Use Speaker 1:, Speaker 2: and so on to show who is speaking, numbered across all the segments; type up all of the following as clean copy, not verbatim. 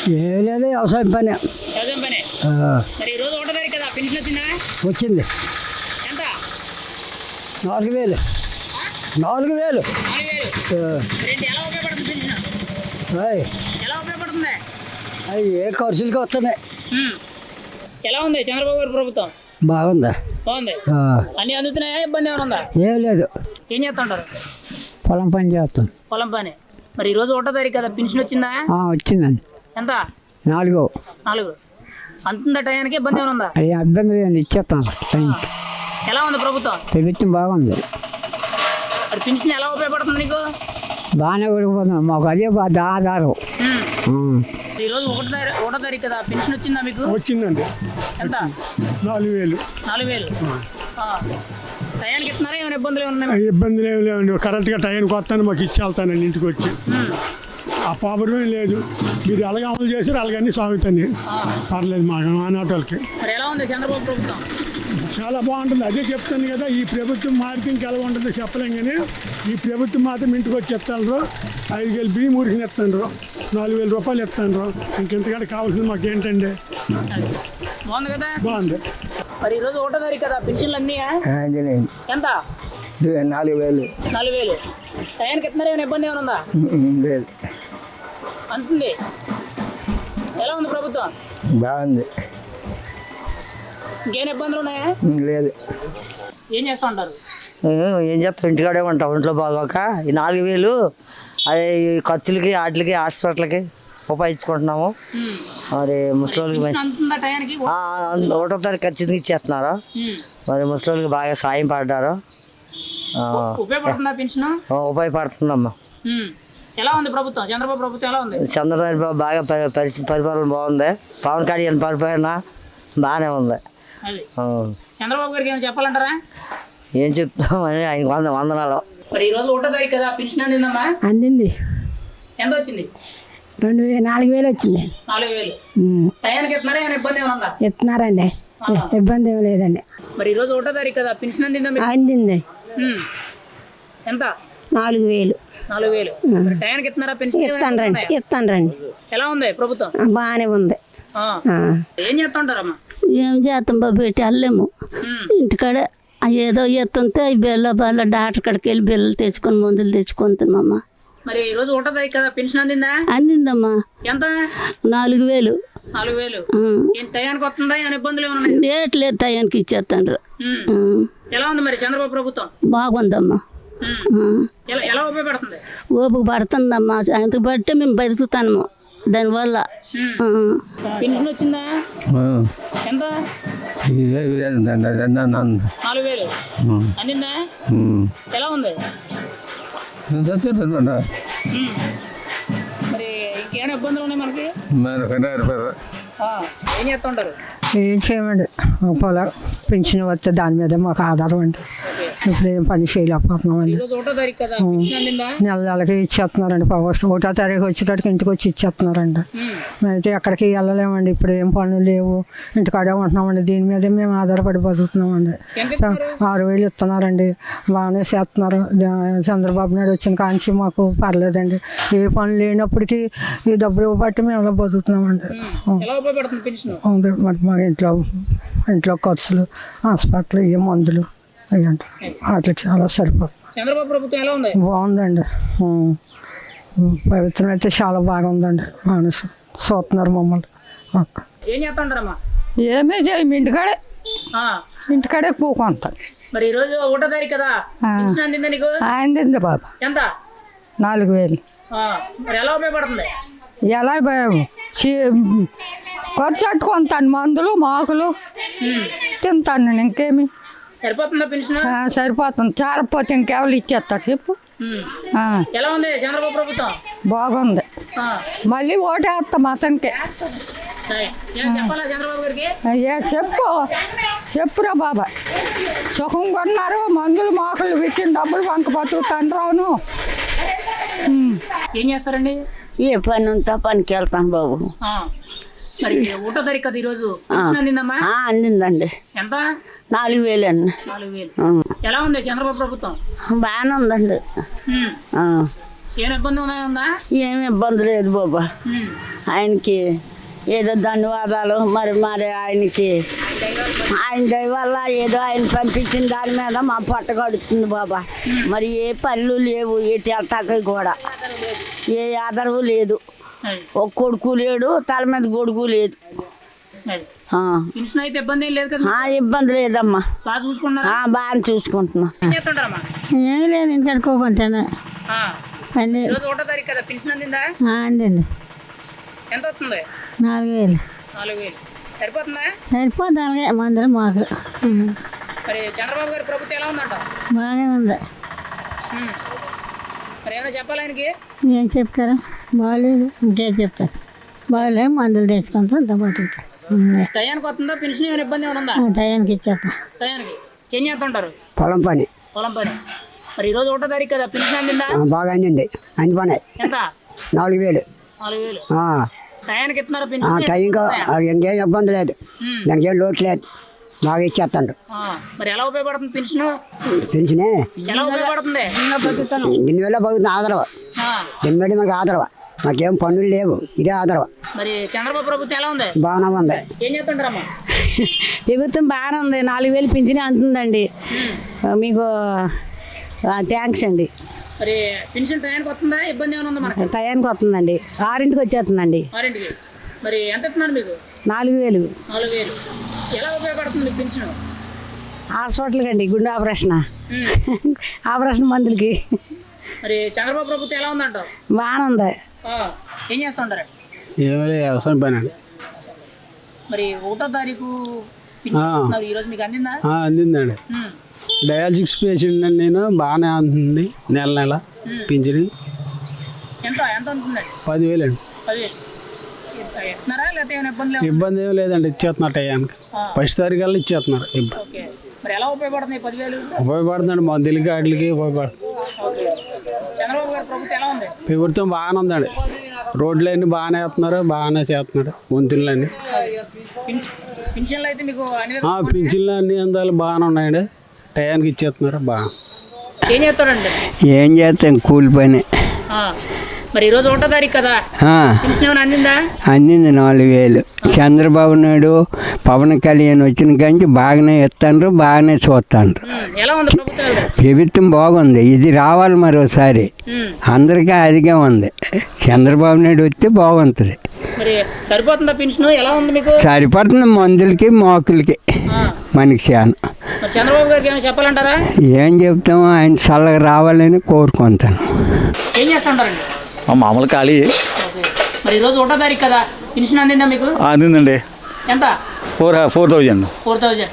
Speaker 1: ఏం లేదు, వ్యవసాయం పని.
Speaker 2: వ్యవసాయం పనే. మరి ఈ రోజు 1వ తారీఖు కదా, పెన్షన్ వచ్చిందా?
Speaker 1: వచ్చింది.
Speaker 2: ఎంత?
Speaker 1: 4,000. 4,000.
Speaker 2: 4,000. ఏంటి, ఎలా ఉపయోగపడుతుంది పెన్షన్? ఎలా ఉపయోగపడుతుంది?
Speaker 1: అవి ఏ ఖర్చులకి వస్తున్నాయి.
Speaker 2: ఎలా ఉంది చంద్రబాబు గారి ప్రభుత్వం?
Speaker 1: బాగుందా?
Speaker 2: బాగుంది. అన్ని అందుతున్నాయా? ఇబ్బంది ఏమైనా ఉందా?
Speaker 1: ఏం లేదు.
Speaker 2: ఏం చేస్తుంటారు?
Speaker 1: పొలం పని చేస్తాం.
Speaker 2: పొలం పని. మరి ఈ రోజు 1వ తారీఖు కదా, పెన్షన్ వచ్చిందా?
Speaker 1: వచ్చిందండి.
Speaker 2: ఎంత?
Speaker 1: 4.
Speaker 2: 4. అంతుందా? టయానికి ఇబ్బంది ఏమైనా ఉందా?
Speaker 1: అది ఇబ్బంది లేదండి, ఇచ్చేస్తాను.
Speaker 2: ఎలా ఉంది ప్రభుత్వం?
Speaker 1: ప్రభుత్వం బాగుంది.
Speaker 2: అది పెన్షన్ ఎలా ఉపయోగపడుతుంది నీకు?
Speaker 1: బాగానే ఊడిపోతున్నాం, మాకు అదే ఆధారం.
Speaker 2: ఈ రోజు 1వ తారీఖు కదా, పెన్షన్ వచ్చిందా మీకు?
Speaker 3: వచ్చిందండి.
Speaker 2: ఎంత?
Speaker 3: 4,000.
Speaker 2: 4,000. టయానికి ఇస్తున్నారా? ఏమైనా ఇబ్బందులు ఏమన్నా?
Speaker 3: ఇబ్బందులు ఏమి లేవండి, కరెక్ట్గా టైంకి వస్తాను, మాకు ఇచ్చి వెళ్తానండి ఇంటికి వచ్చి. ఆ ప్రాబ్లం లేదు, మీరు ఎలాగ అమలు చేశారు అలాగన్నీ సాగుతాయి, పర్లేదు మా ఆనాటోళ్ళకి.
Speaker 2: మరి ఎలా ఉంది చంద్రబాబు ప్రభుత్వం?
Speaker 3: చాలా బాగుంటుంది, అదే చెప్తాను కదా. ఈ ప్రభుత్వం మారితే ఇంకెలా ఉంటుందో చెప్పలేం, కానీ ఈ ప్రభుత్వం మాత్రం ఇంటికి వచ్చి చెప్తాను. 5,000 బియ్యం ఊరికి ఇస్తాను, 4,000 రూపాయలు ఇస్తాను. ఇంకెంతకంటే కావాల్సింది మాకు ఏంటండి.
Speaker 2: బాగుంది కదా?
Speaker 3: బాగుంది.
Speaker 2: మరి ఈ రోజు 1వ తారీఖు కదా, పెన్షన్లు అన్నీ ఎంత?
Speaker 1: 4,000.
Speaker 2: 4,000. టయానికి ఇస్తున్నారా? ఏమైనా ఇబ్బంది ఏమైనా ఉందా?
Speaker 1: లేదు.
Speaker 2: అంతుంది. ఎలా ఉంది ప్రభుత్వం?
Speaker 1: బాగుంది.
Speaker 2: ఇంకేమైనా ఇబ్బందులు ఉన్నాయా?
Speaker 1: లేదు.
Speaker 2: ఏం చేస్తూ ఉంటారు?
Speaker 1: ఏం చేస్తాం, ఇంటికాడే ఉంటాం. ఒంట్లో బాగోక ఈ 4,000 అదే ఖర్చులకి, వాటికి, హాస్పిటల్కి ఉపయోగించుకుంటున్నాము. మరి ముసలికి 1వ తారీఖు ఖచ్చితంగా ఇచ్చేస్తున్నారు. మరి ముసలికి బాగా సాయం పడ్డారు.
Speaker 2: ఉపయోగపడుతుందా పెన్షన్?
Speaker 1: ఉపయోగపడుతుందమ్మా.
Speaker 2: ఎలా ఉంది ప్రభుత్వం? చంద్రబాబు ప్రభుత్వం ఎలా ఉంది?
Speaker 1: చంద్రబాబు బాగా పరిపాలన బాగుంది. పవన్ కళ్యాణ్ పరిపాలన బాగానే ఉంది.
Speaker 2: చంద్రబాబు గారికి ఏమైనా చెప్పాలంటారా?
Speaker 1: ఏం చెప్తామని ఆయన వందనాలు.
Speaker 2: మరి ఈ రోజు 1వ తారీఖు కదా, పెన్షన్ అందిందమ్మా?
Speaker 4: అందింది.
Speaker 2: ఎంత వచ్చింది?
Speaker 4: 4,000 వచ్చింది.
Speaker 2: 4,000. టయానికి ఇస్తున్నారా? ఏమైనా ఇబ్బంది ఏమైనా ఉందా?
Speaker 4: ఇస్తున్నారండి, ఇబ్బంది ఏమి లేదండి.
Speaker 2: మరి ఈ రోజు 1వ తారీఖు కదా, పెన్షన్ అందిందా?
Speaker 4: అందింది.
Speaker 2: ఎంత?
Speaker 4: 4,000.
Speaker 2: 4,000. టయానికి ఇస్తున్నారా పెన్షన్?
Speaker 4: ఇస్తాను.
Speaker 2: ఎలా ఉంది ప్రభుత్వం?
Speaker 4: బాగానే ఉంది.
Speaker 2: ఏం చేస్తా ఉంటారమ్మా?
Speaker 4: ఏం చేస్తాం బాబు, పెట్టి వెళ్ళలేము. ఇంటికాడ ఏదో ఎత్తుంటే బిల్ల డాక్టర్ కాడికి వెళ్ళి బిల్లలు తెచ్చుకొని మందులు తెచ్చుకొని తినమ్మ.
Speaker 2: మరి ఈ రోజు 1వ తారీఖు కదా, పెన్షన్ అందిందా?
Speaker 4: అందిందమ్మా.
Speaker 2: ఎంత?
Speaker 4: 4,000.
Speaker 2: 4,000. టయానికి వస్తుందా? ఏమైనా ఇబ్బందులు ఏమన్నా?
Speaker 4: లేదు, టయానికి ఇచ్చేస్తాను.
Speaker 2: ఎలా ఉంది మరి చంద్రబాబు ప్రభుత్వం?
Speaker 4: బాగుందమ్మా.
Speaker 2: ఎలా ఉపయోగపడుతుంది?
Speaker 4: ఓపిక పడుతుందమ్మా, అంతకు బట్టి మేము బతుకుతాము దానివల్ల.
Speaker 2: పెన్షన్ వచ్చిందా? ఎంత? 4,000. అందిందా? ఎలా ఉంది? మరి ఇంకేమైనా ఇబ్బందులు ఉన్నాయి మనకి? ఏం చేస్తూ ఉంటారు?
Speaker 5: ఏం చేయమండి, పొలం పెన్షన్ వస్తే దాని మీద మాకు ఆధారం అండి. ఇప్పుడు ఏం పని చేయలేకపోతున్నామండి. నెల నెలకి ఇచ్చేస్తున్నారండి. 1వ తారీఖు వచ్చేటట్టుకి ఇంటికి వచ్చి ఇచ్చేస్తున్నారండి. మేమైతే ఎక్కడికి వెళ్ళలేమండి. ఇప్పుడు ఏం పనులు లేవు, ఇంటికాడే ఉంటున్నామండి. దీని మీదే మేము ఆధారపడి బతుకుతున్నామండి. 6,000 ఇస్తున్నారండి, బాగానే చేస్తున్నారు. చంద్రబాబు నాయుడు వచ్చిన కాంచి మాకు పర్లేదండి. ఏ పనులు లేనప్పటికీ ఈ డబ్బులు బట్టి మేము అలా బతుకుతున్నామండి. మరి మా ఇంట్లో ఖర్చులు, హాస్పిటల్, ఏ మందులు అవి వాటికి చాలా సరిపోతుంది.
Speaker 2: చంద్రబాబు ప్రభుత్వం ఎలా ఉంది?
Speaker 5: బాగుందండి. ప్రభుత్వం అయితే చాలా బాగుందండి. మనసు చూస్తున్నారు మమ్మల్ని.
Speaker 2: ఏం చేస్తుంటారమ్మా?
Speaker 5: ఏమీ చేయము, ఇంటికాడే పోకుంటాం.
Speaker 2: మరి ఈ రోజు 1వ తారీఖు కదా, పెన్షన్ అందిందా నీకు?
Speaker 5: అందింది బాబు.
Speaker 2: ఎంత?
Speaker 5: 4,000.
Speaker 2: మరి ఎలా ఉపయోగపడుతుంది?
Speaker 5: ఎలా ఖర్చు పెట్టుకుంటాను, మందులు మాకులు తింటాను నేను. ఇంకేమి
Speaker 2: సరిపోతుందా పెన్షన్?
Speaker 5: సరిపోతుంది. చాలపోతే ఇంకెవరు ఇచ్చేస్తారు చెప్పు.
Speaker 2: ఎలా ఉంది చంద్రబాబు ప్రభుత్వం?
Speaker 5: బాగుంది. మళ్ళీ ఓటేస్తాం అతనికి.
Speaker 2: చెప్పాలా చంద్రబాబు గారికి?
Speaker 5: చెప్పురా బాబా, సుఖంగా ఉన్నారు. మందులు మాకులు ఇచ్చిన డబ్బులు వంక బతుకుతాను రాను.
Speaker 2: ఏం చేస్తారండి?
Speaker 4: ఏ పని ఉంటే పనికి వెళ్తాను బాబు.
Speaker 2: మరి 1వ తారీఖు కదా ఈరోజు, పెన్షన్ అందిందమ్మా?
Speaker 4: అందిందండి.
Speaker 2: ఎంత?
Speaker 4: 4,000 అండి.
Speaker 2: 4,000. ఎలా ఉంది చంద్రబాబు ప్రభుత్వం?
Speaker 4: బాగానే ఉందండి.
Speaker 2: ఏమైనా ఇబ్బంది ఉందా?
Speaker 4: ఏమి ఇబ్బంది లేదు బాబా.
Speaker 2: ఉమ్.
Speaker 4: ఆయనకి ఏదో ధన్యవాదాలు. మరి ఆయనకి ఆయన దయ వల్ల ఏదో ఆయన పంపించిన దాని మీద మా పొట్ట గడుతుంది బాబా. మరి ఏ పనులు లేవు, ఏ తెలటాక కూడా ఏ ఆధారము లేదు.
Speaker 2: అది.
Speaker 4: ఒక కొడుకు లేడు, తల మీద గొడుగు లేదు.
Speaker 2: అది. పెన్షన్ అయితే ఇబ్బంది ఏం లేదు కదా?
Speaker 4: ఇబ్బంది లేదమ్మా,
Speaker 2: బాగా చూసుకున్నారా?
Speaker 4: బాగా చూసుకుంటున్నా.
Speaker 2: ఏం చేస్తుంటారమ్మా?
Speaker 5: ఏం లేదు ఇంకా కడుక్కోకుంటాను అన్నీ
Speaker 2: ఈరోజు 1వ తారీఖు కదా, పెన్షన్ అందిందా?
Speaker 5: అండి.
Speaker 2: ఎంత వస్తుంది?
Speaker 5: 4000
Speaker 2: 4,000 సరిపోతుందా?
Speaker 5: సరిపోద్ది. అలాగే మందులు మాకు
Speaker 2: మరి చంద్రబాబు గారి ప్రభుత్వం ఎలా ఉందంట?
Speaker 5: బాగానే ఉంది.
Speaker 2: మరి ఏమైనా చెప్పాలి ఆయనకి?
Speaker 5: ఏం చెప్తారు? బాగాలేదు, ఇంకేం చెప్తారు? బాగాలేదు, మందులు తెచ్చుకుంటాం, బతుకుతాం.
Speaker 2: టయానికి వస్తుందా పెన్షన్? ఏమైనా ఇబ్బంది ఏమైనా ఉందా?
Speaker 5: టయానికి ఇచ్చేస్తాం.
Speaker 2: టయానికి ఏం చేస్తుంటారు?
Speaker 1: పొలం పని
Speaker 2: పొలం పని. మరి ఈరోజు 1వ తారీఖు కదా, పెన్షన్ అందిందా?
Speaker 1: బాగా అందింది, అందిపోయినాయి.
Speaker 2: ఎంత?
Speaker 1: 4,000.
Speaker 2: 4,000 టయానికి ఇస్తున్నారా పెన్షన్?
Speaker 1: టైంకి ఇంకేం ఇబ్బంది లేదు, దానికి ఏం లోటు లేదు, బాగా ఇచ్చేస్తాను.
Speaker 2: మరి ఎలా ఉపయోగపడుతుంది పెన్షన్?
Speaker 1: పెన్షనే
Speaker 2: ఎలా ఉపయోగపడుతుంది?
Speaker 1: దీనివల్ల బాగుంది ఆదరవ, దీనివల్ల మనకు ఆదరవ, మాకేం పనులు లేవు, ఇదే ఆదరవ.
Speaker 2: మరి చంద్రబాబు ప్రభుత్వం ఎలా ఉంది?
Speaker 1: బాగానే ఉంది.
Speaker 2: ఏం చేస్తుంటారమ్మా?
Speaker 4: ప్రభుత్వం బాగానే ఉంది. 4000 పింఛన్ అందుతుందండి. మీకు థ్యాంక్స్ అండి.
Speaker 2: మరి పెన్షన్ టయానికి వస్తుందా? ఇబ్బంది ఏమైనా ఉందా మనకి?
Speaker 4: టయానికి వస్తుందండి, 6ంటికి వచ్చేస్తుందండి.
Speaker 2: 6ంటికి. మరి ఎంత ఇస్తున్నారు మీకు?
Speaker 4: 4000.
Speaker 2: 4,000. ఎలా ఉపయోగపడుతుంది పెన్షన్?
Speaker 4: హాస్పిటల్కి అండి, గుండె ఆపరేషన్ ఆపరేషన్ మందులకి.
Speaker 2: మరి చంద్రబాబు ప్రభుత్వం ఎలా ఉందంటావు?
Speaker 4: బాగానే ఉంది.
Speaker 2: ఏం చేస్తుంటారు?
Speaker 6: ఏమీ వ్యవసాయం పని అండి.
Speaker 2: మరి 1వ తారీఖు పెన్షన్ ఇస్తున్నారు, ఈరోజు మీకు అందిందా?
Speaker 6: అందిందండి. డయాలసిస్ పేషెంట్ అండి నేను, బాగానే అందుతుంది. నెల పింఛని
Speaker 2: ఎంత ఎంత అందుతుందండి?
Speaker 6: 10,000 అండి.
Speaker 2: 10,000 ఇస్తున్నారా? లేకపోతే ఏమైనా ఇబ్బంది లేదు?
Speaker 6: ఇబ్బంది ఏమి లేదండి, ఇచ్చేస్తున్నారు టయానికి. 1వ తారీఖు కల్లా ఇచ్చేస్తున్నారు.
Speaker 2: ఓకే. మరి ఎలా ఉపయోగపడుతుంది 10,000?
Speaker 6: ఉపయోగపడుతుందండి, మందులకి వాటికి ఉపయోగపడుతుంది.
Speaker 2: ఓకే. చంద్రబాబు గారి ప్రభుత్వం ఎలా ఉంది?
Speaker 6: ప్రభుత్వం బాగానే ఉందండి, రోడ్లు అన్నీ బాగానే వేస్తున్నారు, బాగానే చేస్తున్నారు. వంతులు అన్నీ,
Speaker 2: పెన్షన్లు అయితే మీకు అన్ని
Speaker 6: పింఛన్లు అన్నీ అందాలు బాగానే ఉన్నాయండి, టయానికి ఇచ్చేస్తున్నారు. బాగా
Speaker 2: ఏం చేస్తారండి?
Speaker 7: ఏం చేస్తాం, కూలి పని.
Speaker 2: మరి ఈరోజు 1వ తారీఖు కదా, పెన్షన్ ఏమైనా అందిందా?
Speaker 7: అందింది 4,000. చంద్రబాబు నాయుడు, పవన్ కళ్యాణ్ వచ్చిన కానీ బాగానే ఇస్తాండ్రు, బాగానే చూస్తాండ్రు.
Speaker 2: ఎలా ఉంది ప్రభుత్వం?
Speaker 7: ప్రభుత్వం బాగుంది, ఇది రావాలి మరోసారి. అందరికీ అదిగా ఉంది. చంద్రబాబు నాయుడు వస్తే బాగుంటుంది.
Speaker 2: మరి సరిపోతుందా పెన్షన్? ఎలా ఉంది మీకు?
Speaker 7: సరిపడుతుంది మందులకి, మోకులకి, మనకి చాలా.
Speaker 2: మరి చంద్రబాబు గారికి ఏమైనా చెప్పాలంటారా?
Speaker 7: ఏం చెప్తామో, ఆయన చల్లగా రావాలని కోరుకుంటాను.
Speaker 2: ఏం చేస్తుంటారండి?
Speaker 8: మామూలు ఖాళీ.
Speaker 2: ఓకే. మరి ఈరోజు 1వ తారీఖు కదా, పెన్షన్ అందిందా మీకు?
Speaker 8: అందిందండి.
Speaker 2: ఎంత?
Speaker 8: 4,000.
Speaker 2: 4,000.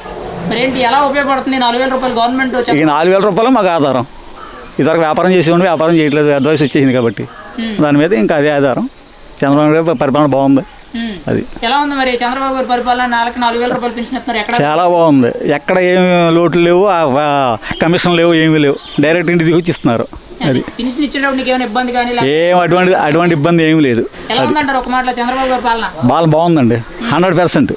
Speaker 2: మరి ఏంటి, ఎలా ఉపయోగపడుతుంది? 4,000 రూపాయలు గవర్నమెంట్
Speaker 8: ఈ 4,000 రూపాయలు మాకు ఆధారం. ఇదివరకు వ్యాపారం చేసేవాడిని, వ్యాపారం చేయట్లేదు, అడ్వైస్ వచ్చేసింది కాబట్టి దాని మీద ఇంకా అదే ఆధారం. చంద్రబాబు గారి పరిపాలన బాగుంది. అది
Speaker 2: ఎలా ఉంది మరి చంద్రబాబు గారి పరిపాలన? 4,000 రూపాయలు పెన్షన్ ఇస్తున్నారు, ఎక్కడ?
Speaker 8: చాలా బాగుంది. ఎక్కడ ఏమి లోట్లు లేవు, కమిషన్ లేవు, ఏమీ లేవు, డైరెక్ట్ ఇంటికి వచ్చి ఇస్తున్నారు. అది
Speaker 2: పెన్షన్ ఇచ్చేటప్పుడు నీకు ఏమైనా ఇబ్బంది కానీ?
Speaker 8: ఏం అటువంటి ఇబ్బంది ఏమీ లేదు.
Speaker 2: ఎలా ఉందంటారు ఒక మాటలో చంద్రబాబు గారి పాలన?
Speaker 8: బాగుందండి, 100%.